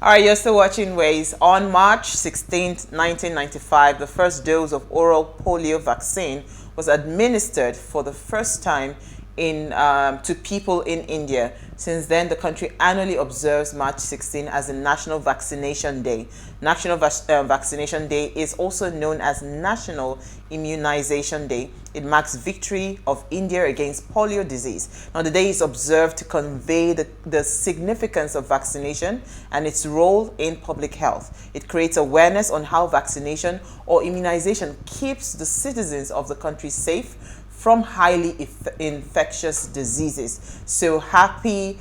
All right, you're still watching Ways. On March 16th, 1995, the first dose of oral polio vaccine was administered for the first time to people in India. Since then, the country annually observes March 16 as the National Vaccination Day. National Vaccination Day is also known as National Immunization Day. It marks victory of India against polio disease. Now, the day is observed to convey the significance of vaccination and its role in public health. It creates awareness on how vaccination or immunization keeps the citizens of the country safe from highly infectious diseases. So happy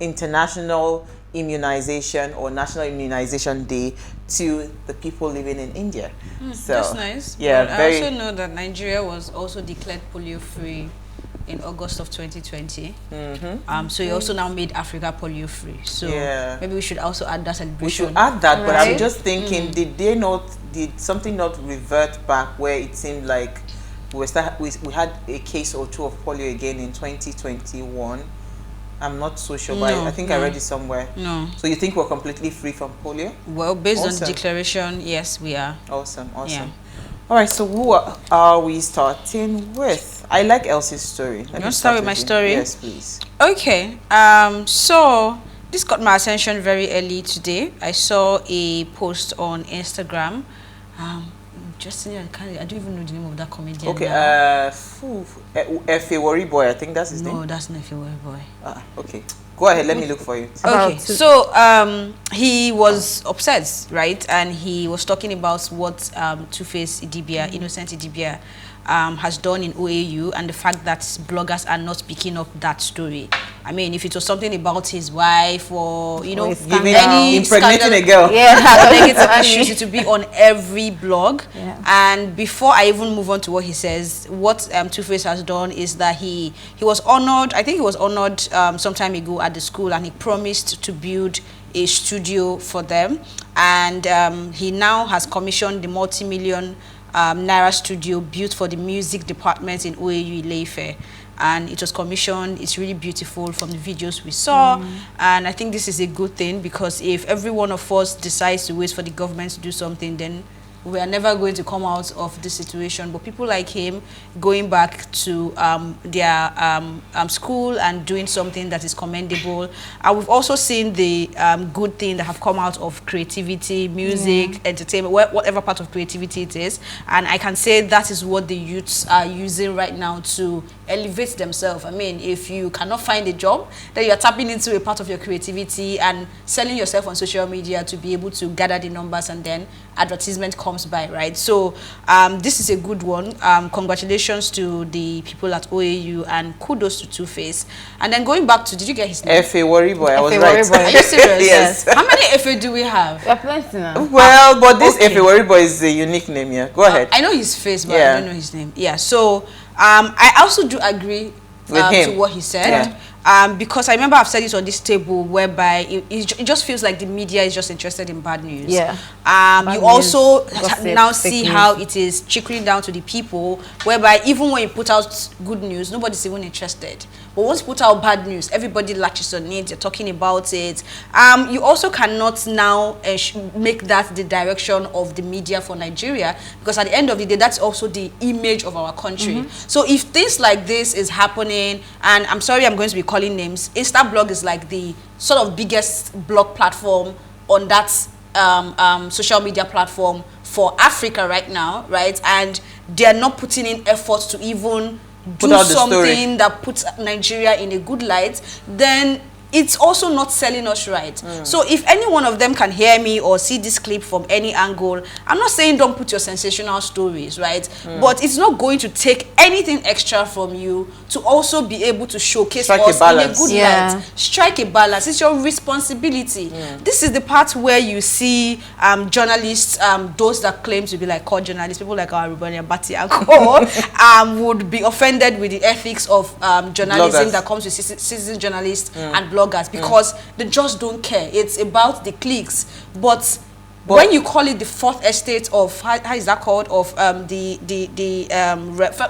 International Immunization or National Immunization Day to the people living in India. So that's nice. Yeah, but I also know that Nigeria was also declared polio-free in August of 2020. So you also now made Africa polio-free. So maybe we should also add that celebration. We should add that, but I'm just thinking, did something not revert back where it seemed like we had a case or two of polio again in 2021? I'm not so sure, but I think I read it somewhere. No. So you think we're completely free from polio? Well, based on the declaration, yes, we are. Awesome. Yeah. All right, so who are we starting with? I like Elsie's story. You want to start with my story? Yes, please. Okay. So this got my attention very early today. I saw a post on Instagram. I don't even know the name of that comedian. Okay, Efe Worry Boy, I think that's his name. No, that's not Efe Worry Boy. Okay. Go ahead, let me look for you. Okay, so he was upset, right? And he was talking about what Two-Face Idibia, Innocent Idibia, has done in OAU and the fact that bloggers are not picking up that story. I mean, if it was something about his wife or, you know, any impregnating a girl. Negative issues, it would be on every blog. Yeah. And before I even move on to what he says, what Two-Face has done is that he was honored, I think he was honored some time ago at the school, and he promised to build a studio for them. And he now has commissioned the multi-million Naira studio built for the music department in OAU Ile Ife. And it was commissioned. It's really beautiful from the videos we saw. And I think this is a good thing, because if every one of us decides to wait for the government to do something, then we are never going to come out of this situation. But people like him going back to their school and doing something that is commendable. And we've also seen the good thing that have come out of creativity, music, entertainment, whatever part of creativity it is. And I can say that is what the youths are using right now to elevate themselves. I mean, if you cannot find a job, then you are tapping into a part of your creativity and selling yourself on social media to be able to gather the numbers, and then advertisement comes by, right? So this is a good one. Congratulations to the people at OAU and kudos to Two-Face. And then going back to, did you get his name? Efe Worry Boy, I was right. Are you serious? Yes. How many Efe do we have? We're plenty now. Well, but this Efe Worry Boy is a unique name, yeah. Go ahead. I know his face, but I don't know his name. Yeah, so I also do agree to what he said. Because I remember I've said it on this table, whereby it just feels like the media is just interested in bad news. Yeah. You also now see how it is trickling down to the people, whereby even when you put out good news, nobody's even interested. But once you put out bad news, everybody latches on it, you're talking about it. You also cannot now make that the direction of the media for Nigeria, because at the end of the day, that's also the image of our country. So if things like this is happening, and I'm sorry, I'm going to be calling names, Instablog is like the sort of biggest blog platform on that social media platform for Africa right now, right? And they're not putting in efforts to even do something that puts Nigeria in a good light, then it's also not selling us right. So if any one of them can hear me or see this clip from any angle, I'm not saying don't put your sensational stories, right? But it's not going to take anything extra from you to also be able to showcase us in a good light. Strike a balance. It's your responsibility. This is the part where you see journalists, those that claim to be like core journalists, people like our Rubania Bati and Co, would be offended with the ethics of journalism that comes with citizen journalists and bloggers, because they just don't care. It's about the clicks. But But when you call it the fourth estate of, how is that called, of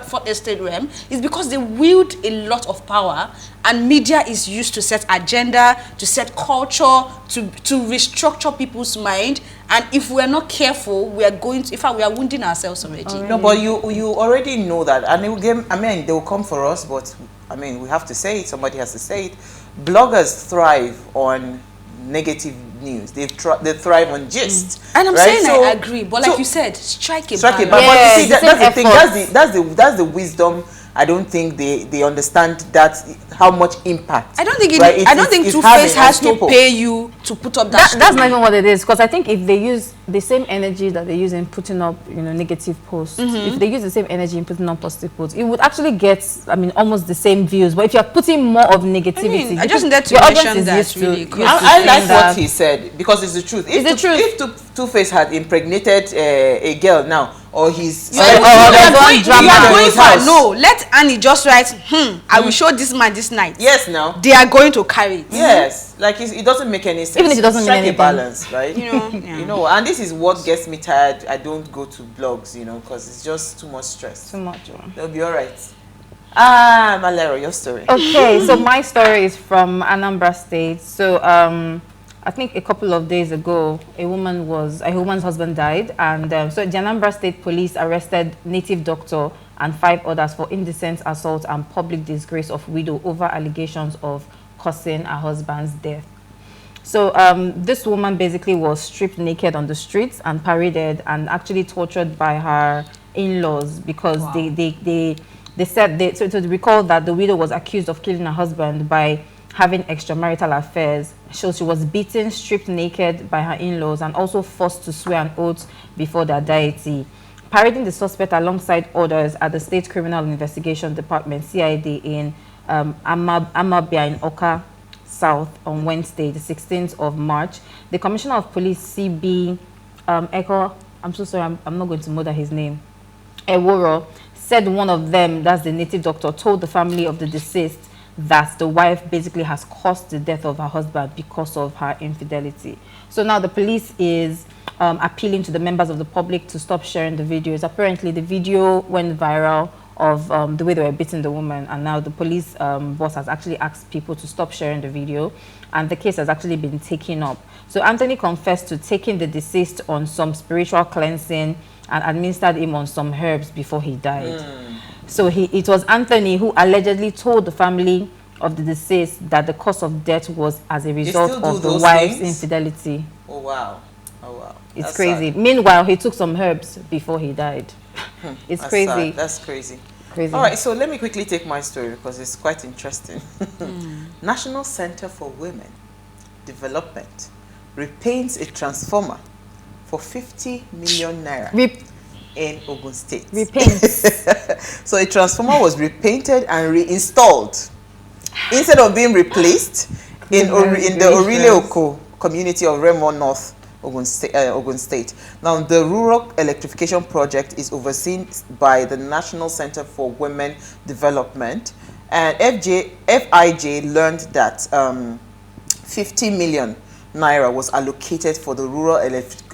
fourth estate realm, it's because they wield a lot of power, and media is used to set agenda, to set culture, to restructure people's mind. And if we're not careful, we are going to, in fact, we are wounding ourselves already. No, but you already know that. And they will come for us, but I mean, we have to say it. Somebody has to say it. Bloggers thrive on negative news. They thrive on gist. And I'm saying I agree, but like you said, strike a balance. But you see, that's the thing. That's the wisdom. I don't think they understand that how much impact. I don't think I don't think Two-Face has to pay you to put up that. That's not even what it is, because I think if they use the same energy that they use in putting up, negative posts, if they use the same energy in putting up positive posts, it would actually get, almost the same views. But if you're putting more of negativity, I just need to mention that really. I like what he said, because it's the truth. If Two-Face had impregnated a girl now, or he's no, let Annie just write, I will show this man this night. Yes, now they are going to carry it. Yes, like it doesn't make any sense. Even if it doesn't mean anything. Balance, right? And this is what gets me tired. I don't go to blogs, because it's just too much stress. Too much. They'll be all right. Malero, your story. Okay, so my story is from Anambra State. So I think a couple of days ago, a woman's husband died, and so the Anambra State Police arrested native doctor and 5 others for indecent assault and public disgrace of widow over allegations of causing her husband's death. So this woman basically was stripped naked on the streets and paraded and actually tortured by her in-laws because they said so to recall that the widow was accused of killing her husband by having extramarital affairs. So she was beaten, stripped naked by her in-laws, and also forced to swear an oath before their deity. Parading the suspect alongside others at the State Criminal Investigation Department, CID, in Amabia in Oka South on Wednesday, the 16th of March, the Commissioner of Police, CB Echo, I'm so sorry, I'm not going to murder his name, Eworo, said one of them, that's the native doctor, told the family of the deceased that the wife basically has caused the death of her husband because of her infidelity. So now the police is appealing to the members of the public to stop sharing the videos. Apparently the video went viral of the way they were beating the woman, and now the police boss has actually asked people to stop sharing the video, and the case has actually been taken up. So Anthony confessed to taking the deceased on some spiritual cleansing and administered him on some herbs before he died. So it was Anthony who allegedly told the family of the deceased that the cause of death was as a result of the wife's infidelity. Oh, wow. Oh, wow. It's crazy. Sad. Meanwhile, he took some herbs before he died. It's crazy. Sad. That's crazy. All right, so let me quickly take my story because it's quite interesting. National Center for Women Development repaints a transformer for 50 million naira. In Ogun State. Repaints. So a transformer was repainted and reinstalled instead of being replaced in the Orile Oko community of Remo North, Ogun State. Now, the rural electrification project is overseen by the National Center for Women Development, and FIJ learned that 50 million naira was allocated for the rural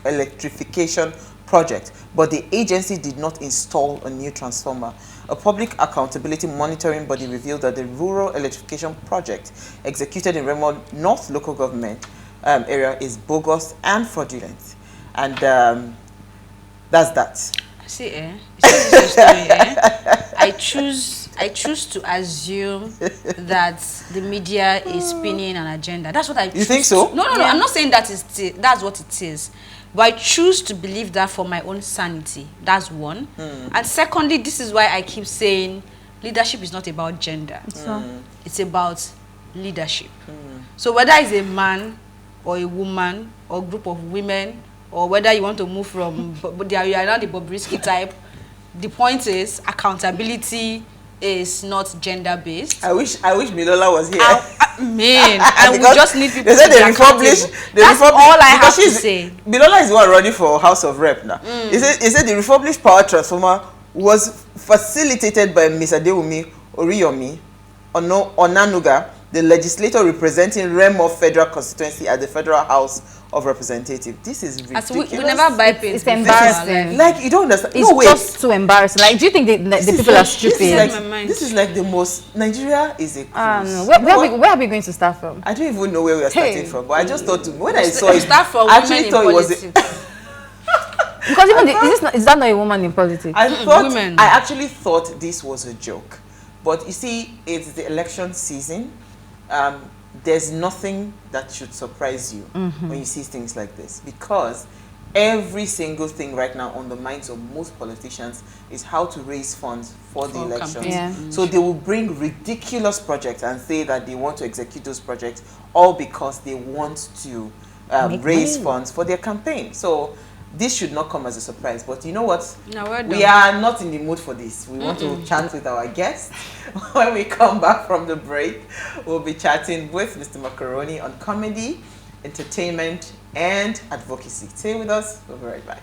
electrification project, but the agency did not install a new transformer. A public accountability monitoring body revealed that the rural electrification project executed in Remo North local government area is bogus and fraudulent. And that's that. See, this is story, I choose to assume that the media is spinning an agenda. That's what I choose. You think so? No, I'm not saying that's what it is. But I choose to believe that for my own sanity. That's one. And secondly, this is why I keep saying leadership is not about gender. It's about leadership. So whether it's a man or a woman or a group of women, or whether you want to move from, but you are not the Bobrisky type, the point is accountability is not gender-based. I wish Milola was here. Man, and we just need people to be accountable. That's all I have to say. Milola is the one running for House of Rep now. He said the republished power transformer was facilitated by Ms. Adewumi Oriyomi Onanuga, the legislator representing Remo Federal Constituency at the Federal House of representative. This is ridiculous. We never buy paint. It's embarrassing. Like, you don't understand. It's just too embarrassing. Like, do you think the people are stupid? This is like the most. Nigeria is a cruise. No. Where are we going to start from? I don't even know where we are starting from. But I just thought when I saw it, I actually thought it was. Because even is that not a woman in politics? I actually thought this was a joke. But you see, it's the election season. There's nothing that should surprise you when you see things like this, because every single thing right now on the minds of most politicians is how to raise funds for the elections. Yeah. So they will bring ridiculous projects and say that they want to execute those projects, all because they want to raise funds for their campaign. So this should not come as a surprise. But you know what? No, we are not in the mood for this. We want to chat with our guests. When we come back from the break, we'll be chatting with Mr. Macaroni on comedy, entertainment, and advocacy. Stay with us. We'll be right back.